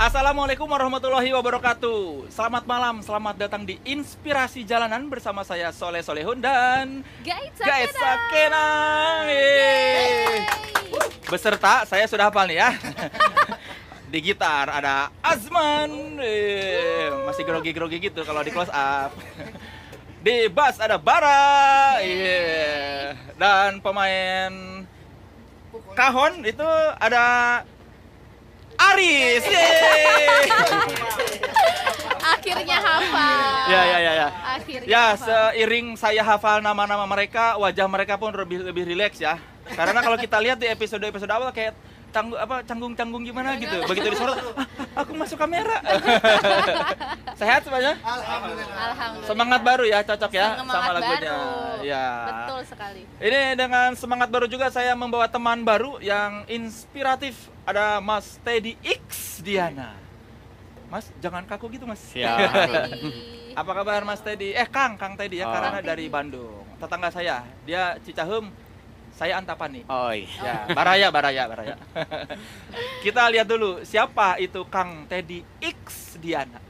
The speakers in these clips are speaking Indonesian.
Assalamualaikum warahmatullahi wabarakatuh. Selamat malam, selamat datang di Inspirasi Jalanan bersama saya Soleh Solehun dan Guys Sakena. Beserta saya sudah hafal nih ya. Di gitar ada Azman. Masih grogi-grogi gitu kalau di close up. Di bass ada Bara. Dan pemain kahon itu ada Aris. Akhirnya hafal. Ya. Akhirnya Ya, hafal. seiring saya hafal nama-nama mereka, wajah mereka pun lebih rileks ya. Karena kalau kita lihat di episode-episode awal kayak canggung-canggung gimana gitu. Begitu disorot, aku masuk kamera. Sehat semuanya? Alhamdulillah. Semangat baru ya, cocok ya Semangat sama lagunya. baru. Ya. Betul sekali. Ini dengan semangat baru juga saya membawa teman baru yang inspiratif. Ada Mas Teddy X Diana. Mas, jangan kaku gitu Mas. Jadi, Apa kabar Mas Teddy? Kang Teddy ya, karena Kang dari Teddy. Bandung. Tetangga saya, dia Cicahem, saya Antapani. Oh iya. Ya, Baraya. Kita lihat dulu siapa itu Kang Teddy X Diana.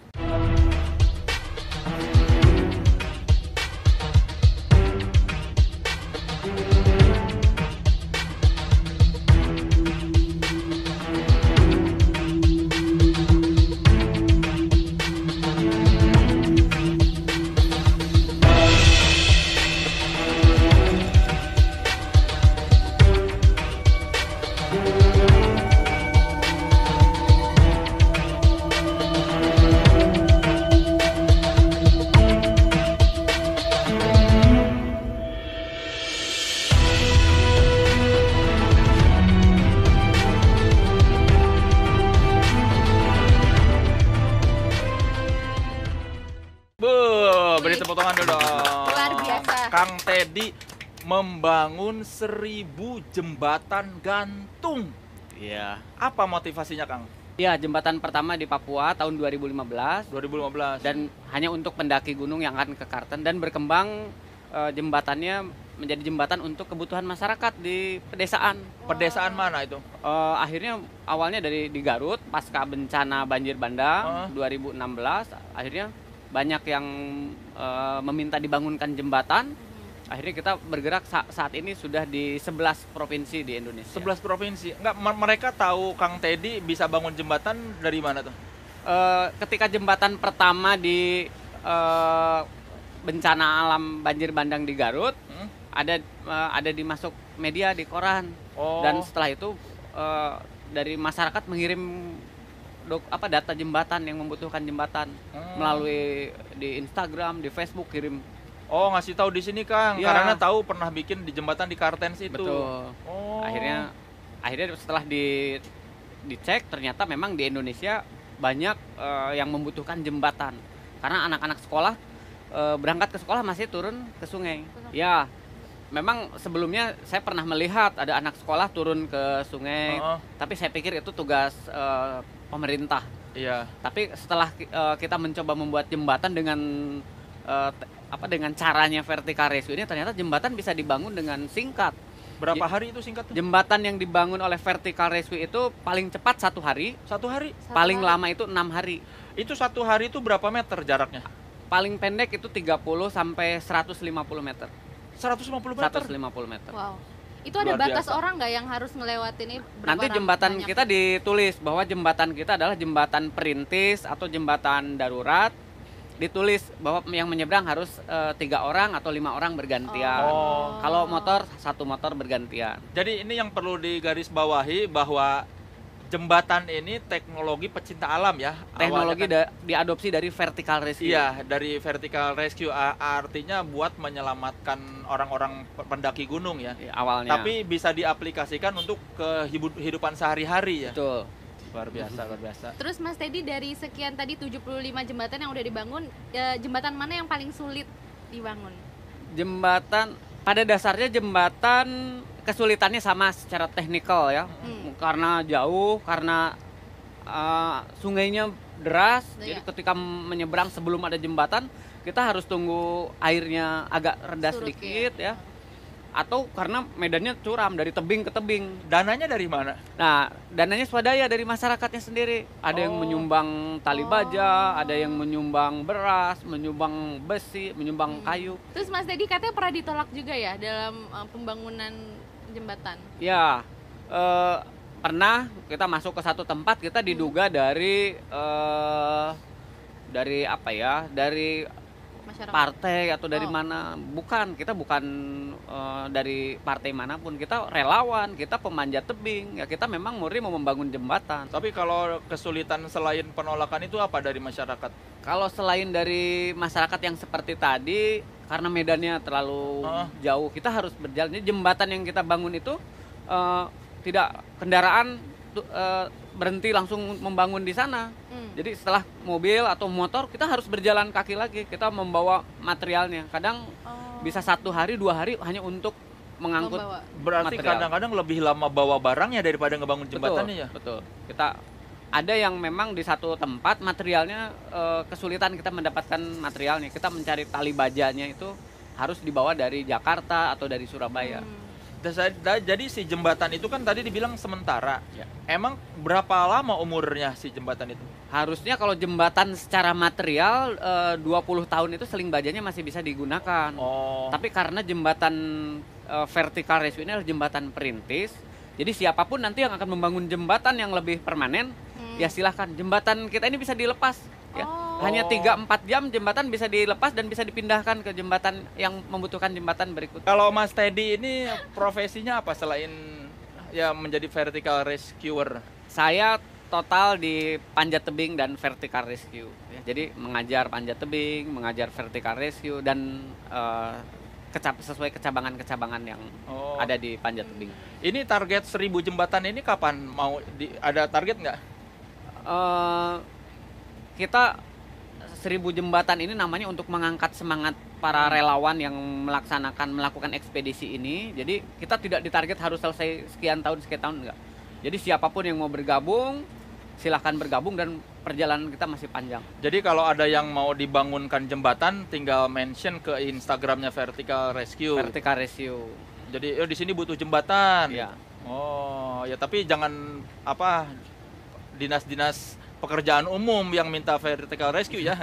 Beri tepuk tangan dulu dong. Luar biasa. Kang Teddy membangun 1000 jembatan gantung. Iya. Apa motivasinya Kang? Iya, jembatan pertama di Papua tahun 2015 2015. dan hanya untuk pendaki gunung yang akan ke Kartens dan berkembang jembatannya menjadi jembatan untuk kebutuhan masyarakat di pedesaan. Pedesaan mana itu? Akhirnya awalnya di Garut pasca bencana banjir bandang 2016 akhirnya banyak yang meminta dibangunkan jembatan. Akhirnya kita bergerak saat ini sudah di 11 provinsi di Indonesia. 11 provinsi. Enggak, mereka tahu Kang Teddy bisa bangun jembatan dari mana tuh? Ketika jembatan pertama di bencana alam banjir bandang di Garut ada dimasuk media di koran. Dan setelah itu dari masyarakat mengirim data jembatan yang membutuhkan jembatan melalui di Instagram, di Facebook kirim. Ngasih tahu di sini Kang, Ya. karena tahu pernah bikin di jembatan di Kartens itu. Betul. Akhirnya setelah dicek ternyata memang di Indonesia banyak yang membutuhkan jembatan karena anak-anak sekolah berangkat ke sekolah masih turun ke sungai. Ya, memang sebelumnya saya pernah melihat ada anak sekolah turun ke sungai, tapi saya pikir itu tugas pemerintah. Iya. Tapi setelah kita mencoba membuat jembatan dengan dengan caranya vertical rescue ini, ternyata jembatan bisa dibangun dengan singkat. Berapa hari itu singkat tuh? Jembatan yang dibangun oleh vertical rescue itu paling cepat 1 hari, Satu hari? paling lama itu 6 hari. Itu satu hari itu berapa meter jaraknya? Paling pendek itu 30 sampai 150 meter. 150 meter? 150 meter. Wow. Itu ada Luar batas biasa. orang nggak yang harus ngelewatin ini? Nanti jembatan kita ditulis bahwa jembatan kita adalah jembatan perintis atau jembatan darurat. Ditulis bahwa yang menyeberang harus 3 orang atau 5 orang bergantian. Kalau motor 1 motor bergantian. Jadi ini yang perlu digarisbawahi bahwa jembatan ini teknologi pecinta alam ya. Teknologi Awalnya diadopsi dari vertical rescue. Iya, dari vertical rescue artinya buat menyelamatkan orang-orang pendaki gunung ya. Awalnya. Tapi bisa diaplikasikan untuk kehidupan sehari-hari ya. Betul. Luar biasa. Terus Mas Teddy, dari sekian tadi 75 jembatan yang udah dibangun, jembatan mana yang paling sulit dibangun? Jembatan pada dasarnya jembatan kesulitannya sama secara teknikal ya. Karena jauh, karena sungainya deras. Iya. Jadi ketika menyeberang sebelum ada jembatan, kita harus tunggu airnya agak reda Surut, sedikit ya. atau karena medannya curam dari tebing ke tebing. Dananya dari mana? Nah, dananya swadaya dari masyarakatnya sendiri. Ada yang Oh. menyumbang tali baja, ada yang menyumbang beras, menyumbang besi, menyumbang kayu. Terus Mas Dedi katanya pernah ditolak juga ya dalam pembangunan jembatan. Ya, pernah kita masuk ke satu tempat, kita diduga dari apa ya? Dari Masyarakat. partai atau dari Oh. mana. Kita bukan dari partai manapun, kita relawan, kita pemanjat tebing, ya kita memang murni mau membangun jembatan. Tapi kalau kesulitan selain penolakan itu apa dari masyarakat? Kalau selain dari masyarakat yang seperti tadi, karena medannya terlalu jauh, kita harus berjalan. Jadi jembatan yang kita bangun itu tidak kendaraan berhenti langsung membangun di sana. Jadi setelah mobil atau motor, kita harus berjalan kaki lagi. Kita membawa materialnya. Kadang bisa 1 hari, 2 hari hanya untuk mengangkut. Membawa. Berarti material. kadang-kadang lebih lama bawa barangnya daripada ngebangun jembatannya ya? Betul. Kita ada yang memang di satu tempat materialnya kesulitan kita mendapatkan materialnya. Kita mencari tali bajanya itu harus dibawa dari Jakarta atau dari Surabaya. Jadi si jembatan itu kan tadi dibilang sementara. Ya. Emang berapa lama umurnya si jembatan itu? Harusnya kalau jembatan secara material 20 tahun itu seling bajanya masih bisa digunakan. Oh. Tapi karena jembatan vertical railway ini adalah jembatan perintis, jadi siapapun nanti yang akan membangun jembatan yang lebih permanen, ya silahkan. Jembatan kita ini bisa dilepas. Ya. Hanya 3-4 jam jembatan bisa dilepas dan bisa dipindahkan ke jembatan yang membutuhkan jembatan berikutnya. Kalau Mas Teddy ini profesinya apa selain ya menjadi vertical rescuer? Saya total di panjat tebing dan vertical rescue. Ya, jadi mengajar panjat tebing, mengajar vertical rescue dan sesuai kecabangan-kecabangan yang ada di panjat tebing. Ini target 1000 jembatan ini kapan mau ada target nggak? Kita 1000 jembatan ini namanya untuk mengangkat semangat para relawan yang melakukan ekspedisi ini. Jadi kita tidak ditarget harus selesai sekian tahun enggak. Jadi siapapun yang mau bergabung silahkan bergabung dan perjalanan kita masih panjang. Jadi kalau ada yang mau dibangunkan jembatan tinggal mention ke Instagramnya Vertical Rescue. Vertical Rescue. Jadi di sini butuh jembatan. Iya. Oh, ya tapi jangan dinas-dinas pekerjaan umum yang minta vertical rescue ya.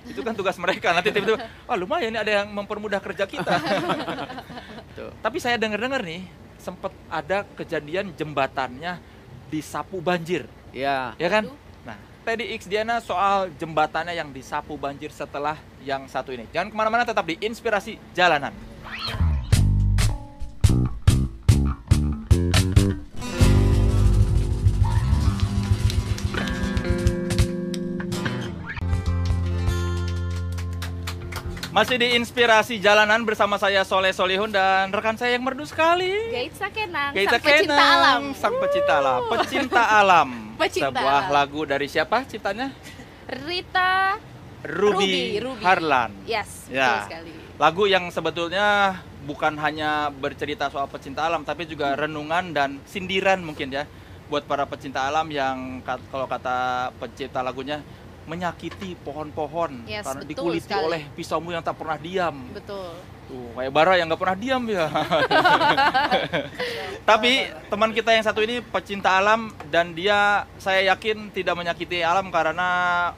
Itu kan tugas mereka. Nanti tiba-tiba, lumayan nih ada yang mempermudah kerja kita. Tapi saya dengar-dengar nih, sempat ada kejadian jembatannya disapu banjir. Iya. Ya kan? Nah, Teddy X Diana soal jembatannya yang disapu banjir setelah yang satu ini. Jangan kemana-mana, tetap di Inspirasi Jalanan. Masih di Inspirasi Jalanan bersama saya Soleh Solihun dan rekan saya yang merdu sekali. Gaitsa Kenang, Gaitsa sang pecinta Kenang, alam. sang pecinta alam. Pecinta alam. Pecinta Sebuah alam. lagu dari siapa ciptanya? Rita Ruby Harlan. Yes, Ya. betul sekali. Lagu yang sebetulnya bukan hanya bercerita soal pecinta alam, tapi juga renungan dan sindiran mungkin ya buat para pecinta alam yang kalau kata pencipta lagunya menyakiti pohon-pohon Yes, karena betul dikuliti sekali. oleh pisaumu yang tak pernah diam. Betul. Tuh, kayak Bara yang nggak pernah diam ya. Tapi teman kita yang satu ini pecinta alam dan dia saya yakin tidak menyakiti alam karena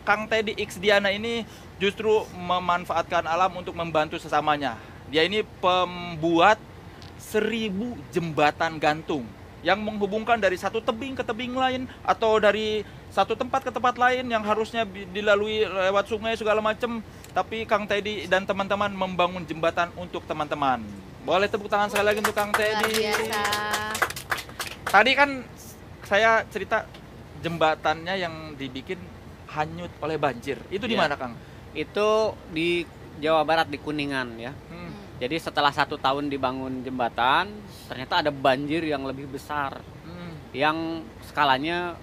Kang Teddy X Diana ini justru memanfaatkan alam untuk membantu sesamanya. Dia ini pembuat 1000 jembatan gantung yang menghubungkan dari satu tebing ke tebing lain atau dari satu tempat ke tempat lain yang harusnya dilalui lewat sungai segala macam, tapi Kang Teddy dan teman-teman membangun jembatan untuk teman-teman. Boleh tepuk tangan sekali lagi untuk Kang Luar Teddy. biasa. Tadi kan saya cerita jembatannya yang dibikin hanyut oleh banjir. Itu di Iya. mana, Kang? Itu di Jawa Barat, di Kuningan ya. Jadi setelah 1 tahun dibangun jembatan, ternyata ada banjir yang lebih besar, yang skalanya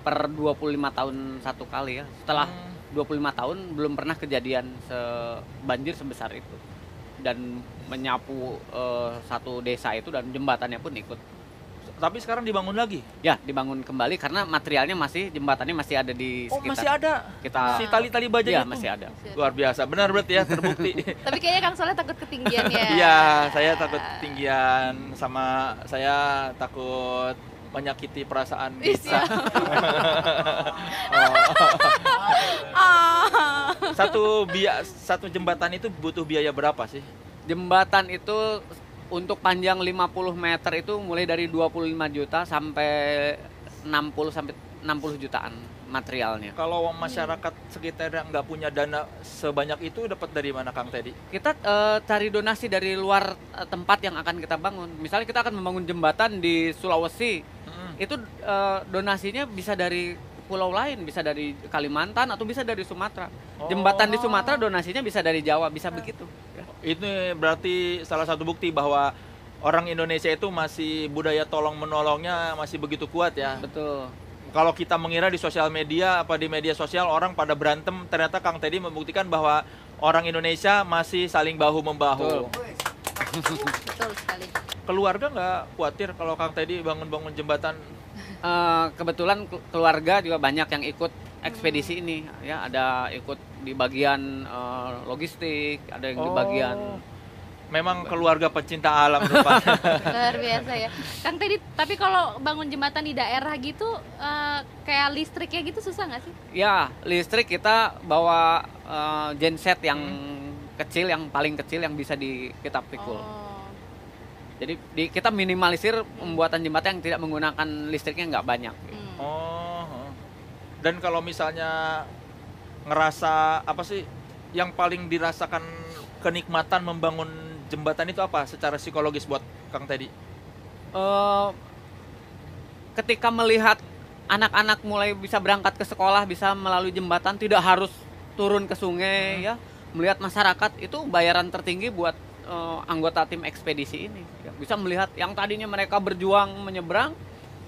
per 25 tahun satu kali ya. Setelah 25 tahun belum pernah kejadian banjir sebesar itu. Dan menyapu satu desa itu dan jembatannya pun ikut Tapi sekarang dibangun lagi. Ya, dibangun kembali karena materialnya jembatannya masih ada di Oh, sekitar masih ada. kita. Si tali-tali baja Iya, itu. masih ada. Luar biasa. Benar berarti ya, terbukti. Tapi kayaknya Kang Soleh takut ketinggian ya. Iya, saya takut ketinggian, sama saya takut menyakiti perasaan Ih, bisa. siap. Ah. Satu jembatan itu butuh biaya berapa sih? Jembatan itu untuk panjang 50 meter itu mulai dari 25 juta sampai 60 jutaan materialnya. Kalau masyarakat sekitar nggak punya dana sebanyak itu, dapat dari mana Kang Teddy? Kita cari donasi dari luar tempat yang akan kita bangun. Misalnya kita akan membangun jembatan di Sulawesi, itu donasinya bisa dari pulau lain, bisa dari Kalimantan atau bisa dari Sumatera. Jembatan di Sumatera donasinya bisa dari Jawa, bisa begitu. Ini berarti salah satu bukti bahwa orang Indonesia itu masih budaya tolong menolongnya masih begitu kuat ya. Betul. Kalau kita mengira di sosial media, di media sosial orang pada berantem, ternyata Kang Teddy membuktikan bahwa orang Indonesia masih saling bahu membahu. Betul sekali. Keluarga nggak khawatir kalau Kang Teddy bangun-bangun jembatan? Kebetulan keluarga juga banyak yang ikut ekspedisi ini, ya ada ikut di bagian logistik, ada yang di bagian. Memang keluarga pecinta alam rupanya. Luar biasa ya. Kang Teddy, tapi kalau bangun jembatan di daerah gitu kayak listriknya gitu susah nggak sih? Ya, listrik kita bawa genset yang kecil, yang paling kecil yang bisa kita pikul. Jadi kita minimalisir pembuatan jembatan yang tidak menggunakan listriknya nggak banyak. Dan kalau misalnya ngerasa apa sih yang paling dirasakan kenikmatan membangun jembatan itu apa secara psikologis buat Kang Teddy? Ketika melihat anak-anak mulai bisa berangkat ke sekolah, bisa melalui jembatan, tidak harus turun ke sungai, ya, melihat masyarakat, itu bayaran tertinggi buat anggota tim ekspedisi ini. Ya, bisa melihat yang tadinya mereka berjuang menyeberang,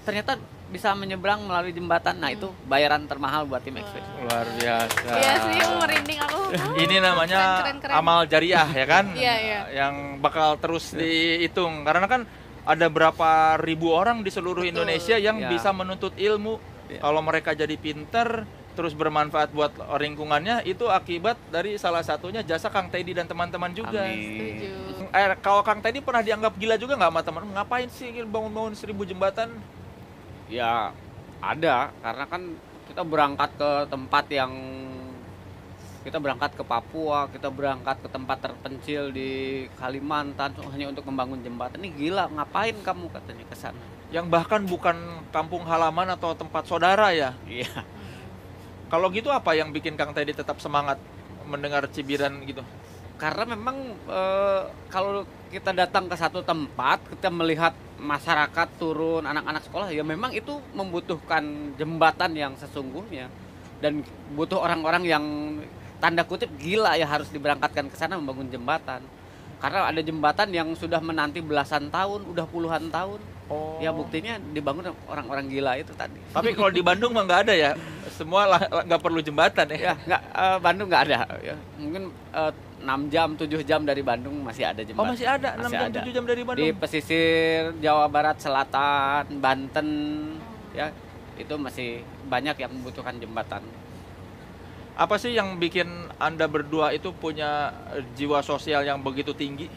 ternyata bisa menyeberang melalui jembatan. Nah, itu bayaran termahal buat tim ekspedisi. Luar biasa. Iya sih, merinding aku. Ini namanya Keren. amal jariah ya kan? Iya. Yang bakal terus dihitung karena kan ada berapa ribu orang di seluruh Indonesia yang bisa menuntut ilmu. Kalau mereka jadi pinter terus bermanfaat buat lingkungannya, itu akibat dari salah satunya jasa Kang Teddy dan teman-teman juga. Amin. Kalau Kang Teddy pernah dianggap gila juga nggak sama teman? Ngapain sih bangun-bangun 1000 jembatan? Ya ada, karena kan kita berangkat ke tempat yang kita berangkat ke Papua, kita berangkat ke tempat terpencil di Kalimantan hanya untuk membangun jembatan. Ini gila, ngapain kamu katanya ke sana? Yang bahkan bukan kampung halaman atau tempat saudara ya. Iya. Kalau gitu apa yang bikin Kang Teddy tetap semangat mendengar cibiran gitu? Karena memang kalau kita datang ke satu tempat, kita melihat masyarakat turun, anak-anak sekolah, ya memang itu membutuhkan jembatan yang sesungguhnya. Dan butuh orang-orang yang tanda kutip gila ya harus diberangkatkan ke sana membangun jembatan. Karena ada jembatan yang sudah menanti belasan tahun, udah puluhan tahun. Ya buktinya dibangun orang-orang gila itu tadi. Tapi kalau di Bandung mah nggak ada ya? Semua nggak perlu jembatan ya? Ya nggak, Bandung nggak ada. Ya, mungkin 6 jam, 7 jam dari Bandung masih ada jembatan. Oh masih ada, 6 jam, 7 jam dari Bandung? Di pesisir Jawa Barat, Selatan, Banten, ya itu masih banyak yang membutuhkan jembatan. Apa sih yang bikin Anda berdua itu punya jiwa sosial yang begitu tinggi?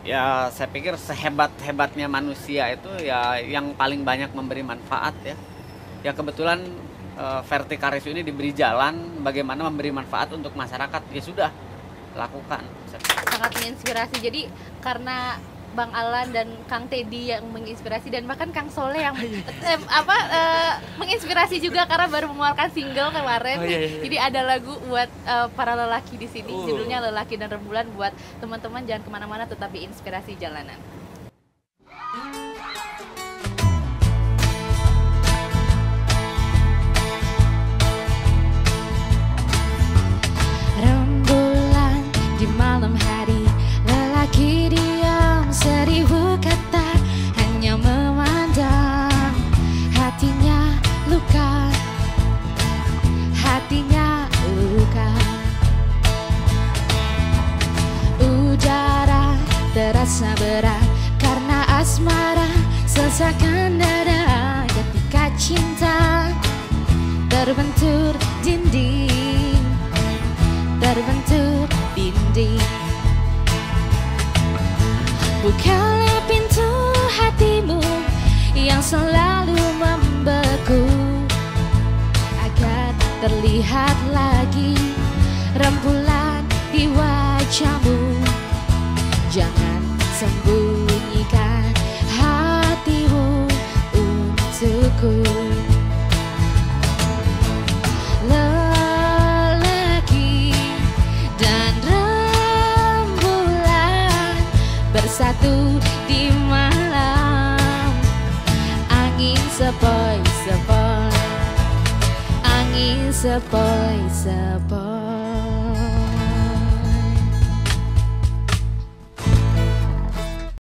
Ya saya pikir sehebat-hebatnya manusia itu ya yang paling banyak memberi manfaat ya. Ya kebetulan Vertikaris ini diberi jalan bagaimana memberi manfaat untuk masyarakat. Ya sudah, lakukan. Sangat menginspirasi. Jadi karena Bang Alan dan Kang Teddy yang menginspirasi dan bahkan Kang Soleh yang menginspirasi juga karena baru mengeluarkan single kemarin. Jadi ada lagu buat para lelaki di sini, judulnya Lelaki dan Rembulan, buat teman-teman jangan kemana-mana, tetap di Inspirasi Jalanan. Rembulan di malam hari, lelaki diam 1000 kata, hanya memandang. Hatinya luka, hatinya luka. Udara terasa berat karena asmara, sesakan cinta terbentur dinding, terbentur dinding. Bukalah pintu hatimu yang selalu membeku, agar terlihat lagi rembulan di wajahmu. Jangan sembunyikan hatimu untukku. Lelaki dan rembulan bersatu di malam. Angin sepoi-sepoi, angin sepoi-sepoi.